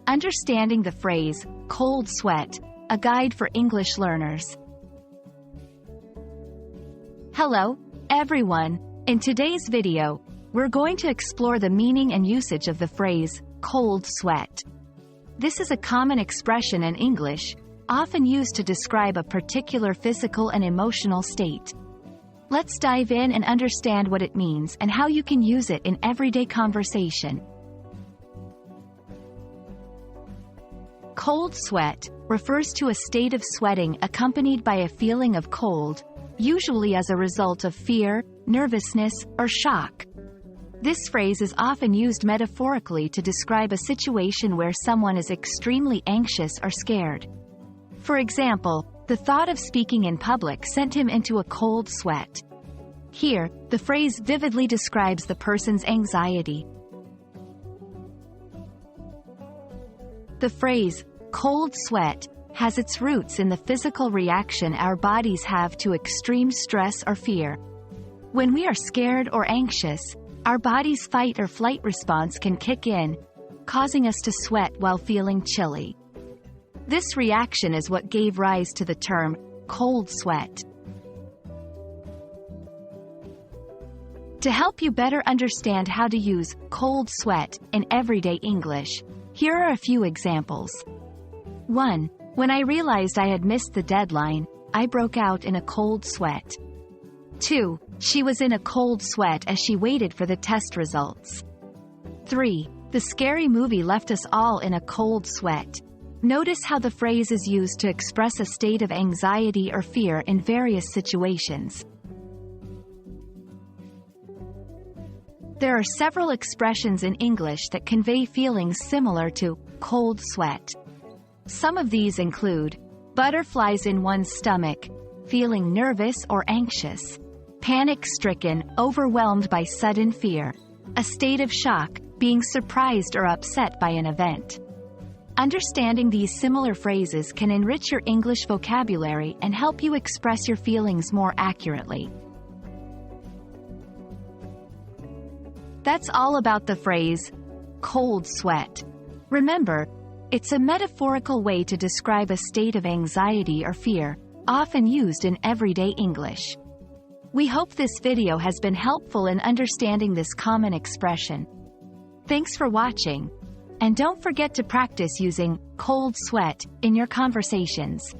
Understanding the phrase, cold sweat, a guide for English learners. Hello, everyone. In today's video, we're going to explore the meaning and usage of the phrase, cold sweat. This is a common expression in English, often used to describe a particular physical and emotional state. Let's dive in and understand what it means and how you can use it in everyday conversation. Cold sweat refers to a state of sweating accompanied by a feeling of cold, usually as a result of fear, nervousness, or shock. This phrase is often used metaphorically to describe a situation where someone is extremely anxious or scared. For example, the thought of speaking in public sent him into a cold sweat. Here, the phrase vividly describes the person's anxiety. The phrase, cold sweat, has its roots in the physical reaction our bodies have to extreme stress or fear. When we are scared or anxious, our body's fight or flight response can kick in, causing us to sweat while feeling chilly. This reaction is what gave rise to the term, cold sweat. To help you better understand how to use cold sweat in everyday English, here are a few examples. 1. When I realized I had missed the deadline, I broke out in a cold sweat. 2. She was in a cold sweat as she waited for the test results. 3. The scary movie left us all in a cold sweat. Notice how the phrase is used to express a state of anxiety or fear in various situations. There are several expressions in English that convey feelings similar to cold sweat. Some of these include butterflies in one's stomach, feeling nervous or anxious, panic-stricken, overwhelmed by sudden fear, a state of shock, being surprised or upset by an event. Understanding these similar phrases can enrich your English vocabulary and help you express your feelings more accurately. That's all about the phrase, cold sweat. Remember, it's a metaphorical way to describe a state of anxiety or fear, often used in everyday English. We hope this video has been helpful in understanding this common expression. Thanks for watching, and don't forget to practice using cold sweat in your conversations.